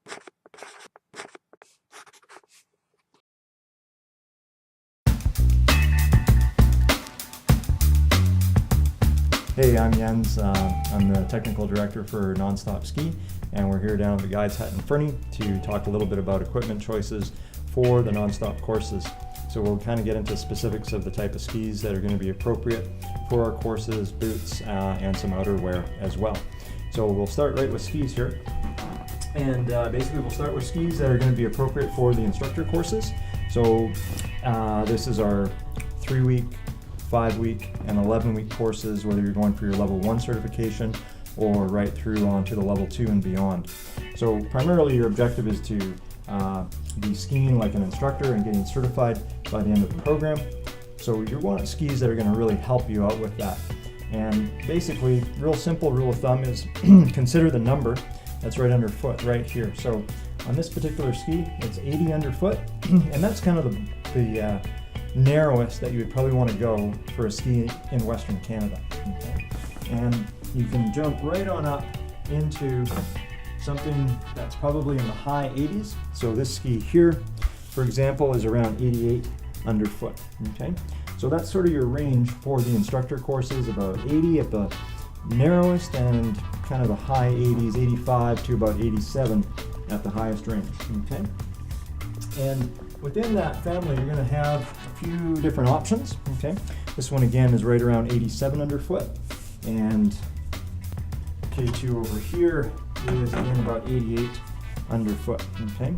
Hey, I'm Jens. I'm the technical director for Nonstop Ski, and we're here down at the Guides Hut in Fernie to talk a little bit about equipment choices for the Nonstop courses. So we'll kind of get into specifics of the type of skis that are going to be appropriate for our courses, boots, and some outerwear as well. So we'll start right with skis here. And basically we'll start with skis that are going to be appropriate for the instructor courses. So this is our 3-week, 5-week, and 11-week courses, whether you're going for your level 1 certification or right through onto the level 2 and beyond. So primarily your objective is to be skiing like an instructor and getting certified by the end of the program. So you want skis that are going to really help you out with that. And basically, real simple rule of thumb is consider the number that's right underfoot right here. So on this particular ski, it's 80 underfoot, and that's kind of the narrowest that you would probably want to go for a ski in Western Canada. Okay? And you can jump right on up into something that's probably in the high 80s. So this ski here, for example, is around 88 underfoot. Okay? So that's sort of your range for the instructor courses, about 80 at the narrowest and kind of the high 80s, 85 to about 87 at the highest range. Okay? And within that family, you're going to have a few different options. Okay, this one again is right around 87 underfoot, and K2 over here is again about 88 underfoot. Okay,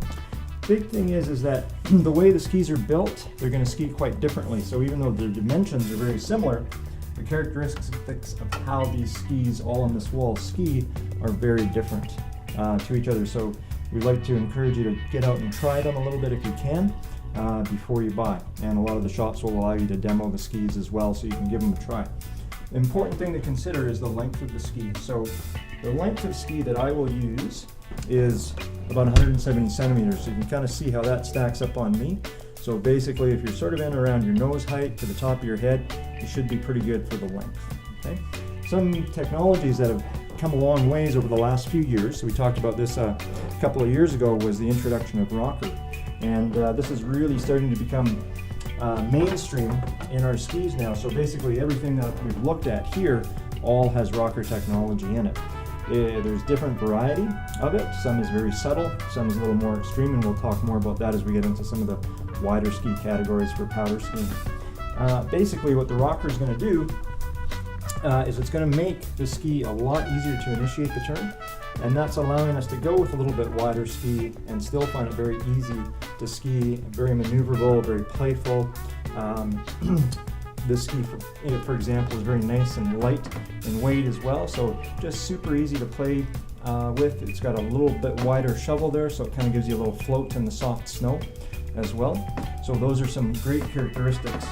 big thing is that the way the skis are built, they're going to ski quite differently. So even though the dimensions are very similar, the characteristics of how these skis all on this wall ski are very different to each other. So we'd like to encourage you to get out and try them a little bit if you can before you buy. And a lot of the shops will allow you to demo the skis as well, so you can give them a try. The important thing to consider is the length of the ski. So the length of ski that I will use is about 170 centimeters. So you can kind of see how that stacks up on me. So basically, if you're sort of in around your nose height to the top of your head, you should be pretty good for the length. Okay? Some technologies that have come a long ways over the last few years, so we talked about this a couple of years ago, was the introduction of rocker. And this is really starting to become mainstream in our skis now. So basically everything that we've looked at here all has rocker technology in it. There's different variety of it. Some is very subtle, some is a little more extreme, and we'll talk more about that as we get into some of the wider ski categories for powder skiing. Basically what the rocker is going to do is it's going to make the ski a lot easier to initiate the turn, and that's allowing us to go with a little bit wider ski and still find it very easy to ski, very maneuverable, very playful. This ski, for example, is very nice and light in weight as well, so just super easy to play with. It's got a little bit wider shovel there, so it kind of gives you a little float in the soft snow as well. So those are some great characteristics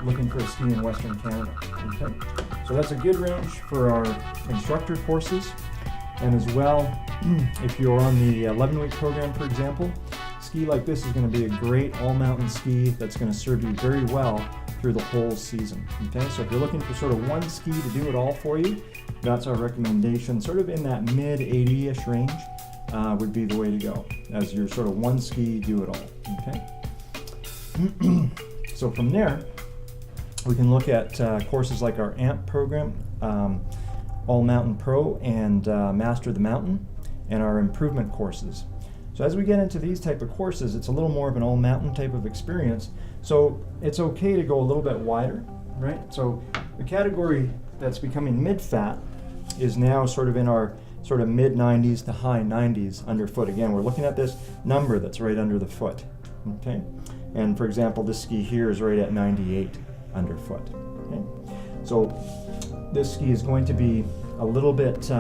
looking for a ski in Western Canada. Okay. So that's a good range for our instructor courses, and as well, if you're on the 11-week program, for example, a ski like this is going to be a great all-mountain ski that's going to serve you very well through the whole season. Okay, so if you're looking for sort of one ski to do it all for you, that's our recommendation. Sort of in that mid 80-ish range would be the way to go, as your sort of one ski do it all. Okay. So from there, we can look at courses like our AMP program, All Mountain Pro, and Master the Mountain, and our improvement courses. So as we get into these type of courses, it's a little more of an all mountain type of experience. So it's okay to go a little bit wider, right? So the category that's becoming mid-fat is now sort of in our sort of mid 90s to high 90s underfoot. Again, we're looking at this number that's right under the foot. Okay, and for example, this ski here is right at 98 underfoot. Okay, so this ski is going to be a little bit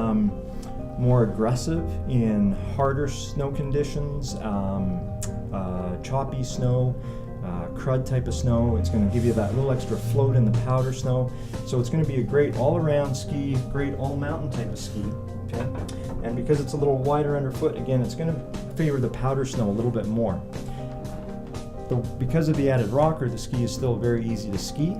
more aggressive in harder snow conditions, choppy snow, crud type of snow. It's going to give you that little extra float in the powder snow. So it's going to be a great all-around ski, great all-mountain type of ski. Okay, and because it's a little wider underfoot, again, it's going to favor the powder snow a little bit more. Because of the added rocker, the ski is still very easy to ski.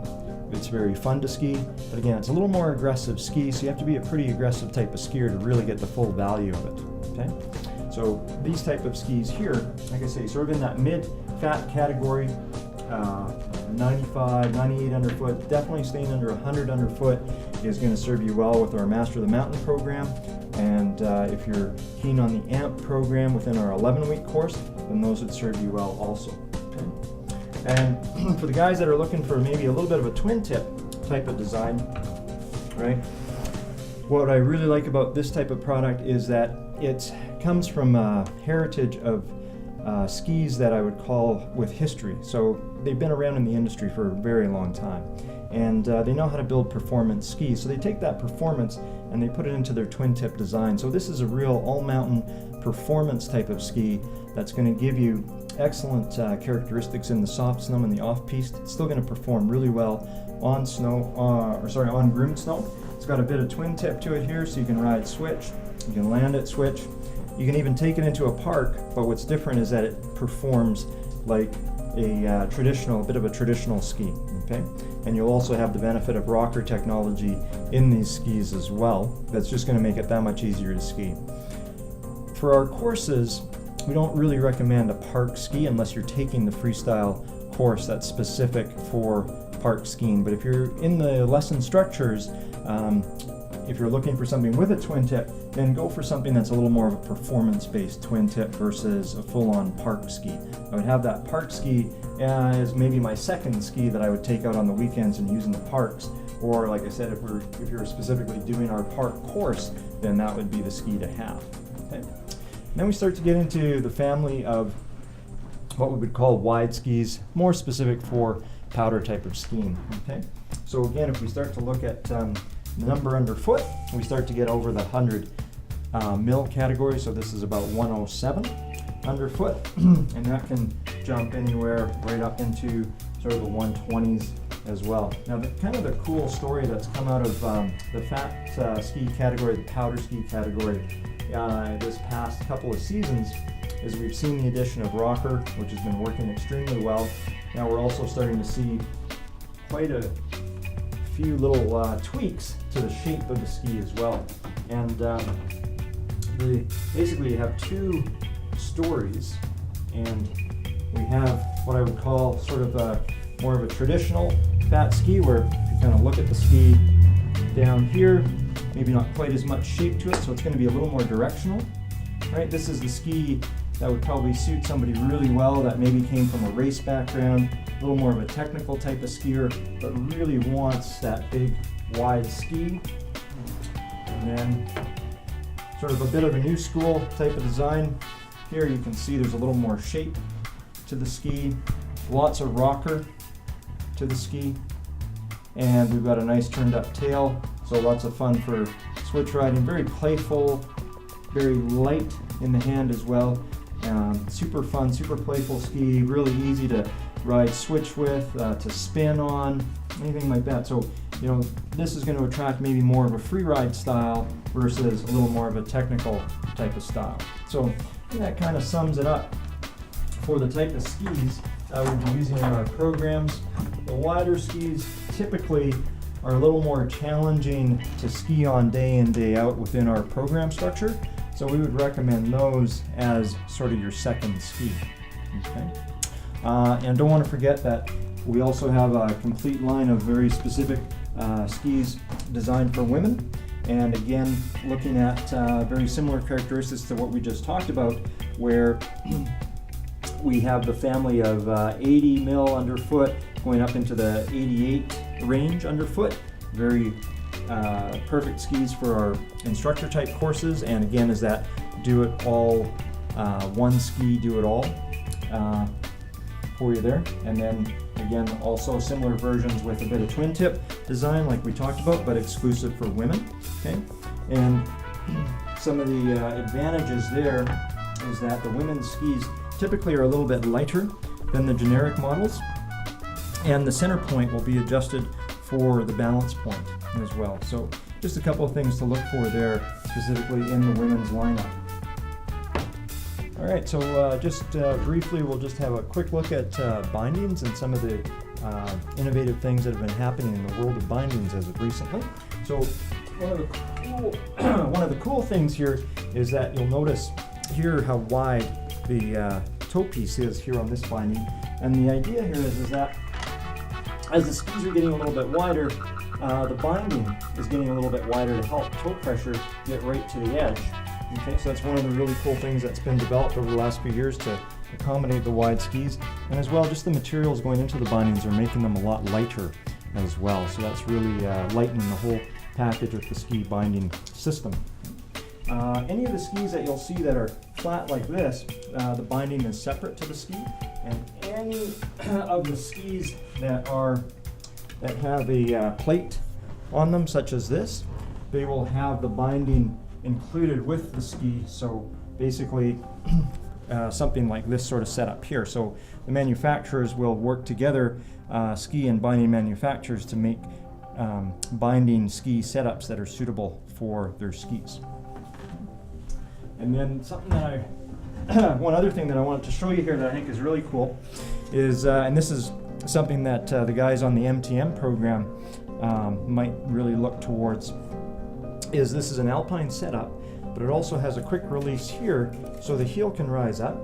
It's very fun to ski, but again, it's a little more aggressive ski, so you have to be a pretty aggressive type of skier to really get the full value of it. Okay, So these type of skis here, like I say, sort of in that mid-fat category, 95, 98 underfoot, definitely staying under 100 underfoot is going to serve you well with our Master of the Mountain program. And if you're keen on the AMP program within our 11-week course, then those would serve you well also. Okay. And for the guys that are looking for maybe a little bit of a twin tip type of design, right? What I really like about this type of product is that it comes from a heritage of skis that I would call with history. So they've been around in the industry for a very long time, and they know how to build performance skis. So they take that performance and they put it into their twin tip design. So this is a real all-mountain performance type of ski that's going to give you excellent characteristics in the soft snow and the off-piste. It's still going to perform really well on snow, on groomed snow. It's got a bit of twin tip to it here, so you can ride switch, you can land it switch, you can even take it into a park. But what's different is that it performs like a bit of a traditional ski. Okay, and you'll also have the benefit of rocker technology in these skis as well. That's just going to make it that much easier to ski. For our courses, we don't really recommend a park ski unless you're taking the freestyle course that's specific for park skiing. But if you're in the lesson structures, if you're looking for something with a twin tip, then go for something that's a little more of a performance-based twin tip versus a full-on park ski. I would have that park ski as maybe my second ski that I would take out on the weekends and use in the parks. Or like I said, if you're specifically doing our park course, then that would be the ski to have. Okay. Then we start to get into the family of what we would call wide skis, more specific for powder type of skiing. Okay. So again, if we start to look at the number underfoot, we start to get over the 100 mil category. So this is about 107 underfoot, and that can jump anywhere right up into sort of the 120s as well. Now, the cool story that's come out of the fat ski category, the powder ski category, this past couple of seasons is we've seen the addition of rocker, which has been working extremely well. Now we're also starting to see quite a few little tweaks to the shape of the ski as well. And basically you have two stories, and we have what I would call sort of more of a traditional fat ski, where if you kind of look at the ski down here, maybe not quite as much shape to it, so it's going to be a little more directional. Right? This is the ski that would probably suit somebody really well that maybe came from a race background, a little more of a technical type of skier, but really wants that big wide ski. And then sort of a bit of a new school type of design. Here you can see there's a little more shape to the ski, lots of rocker to the ski, and we've got a nice turned up tail, so lots of fun for switch riding. Very playful, very light in the hand as well. Super fun, super playful ski, really easy to ride switch with, to spin on, anything like that. So, you know, this is going to attract maybe more of a free ride style versus a little more of a technical type of style. So that kind of sums it up for the type of skis that we'll be using in our programs. The wider skis typically are a little more challenging to ski on day in, day out within our program structure. So we would recommend those as sort of your second ski. Okay? And don't want to forget that we also have a complete line of very specific skis designed for women. And again, looking at very similar characteristics to what we just talked about, where we have the family of 80 mil underfoot going up into the 88 range underfoot. Very perfect skis for our instructor type courses. And again, is that do it all, one ski, do it all for you there. And then again, also similar versions with a bit of twin tip design like we talked about, but exclusive for women. Okay, and some of the advantages there is that the women's skis typically are a little bit lighter than the generic models, and the center point will be adjusted for the balance point as well. So just a couple of things to look for there, specifically in the women's lineup. All right, so just briefly, we'll just have a quick look at bindings and some of the innovative things that have been happening in the world of bindings as of recently. So one of the cool things here is that you'll notice here how wide the toe piece is here on this binding. And the idea here is that as the skis are getting a little bit wider, the binding is getting a little bit wider to help toe pressure get right to the edge. Okay, so that's one of the really cool things that's been developed over the last few years to accommodate the wide skis. And as well, just the materials going into the bindings are making them a lot lighter as well. So that's really lightening the whole package with the ski binding system. Any of the skis that you'll see that are flat like this, the binding is separate to the ski. And any of the skis that have a plate on them, such as this, they will have the binding included with the ski. So basically, something like this sort of setup here. So the manufacturers will work together, ski and binding manufacturers, to make binding ski setups that are suitable for their skis. And then something that one other thing that I wanted to show you here that I think is really cool is, and this is something that the guys on the MTM program might really look towards, is this is an alpine setup, but it also has a quick release here so the heel can rise up,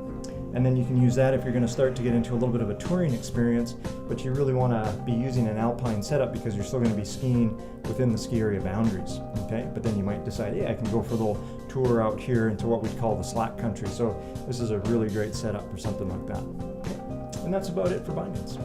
and then you can use that if you're going to start to get into a little bit of a touring experience, but you really want to be using an alpine setup because you're still going to be skiing within the ski area boundaries. Okay, but then you might decide, yeah, I can go for a little tour out here into what we'd call the slack country. So this is a really great setup for something like that. Okay. And that's about it for bindings.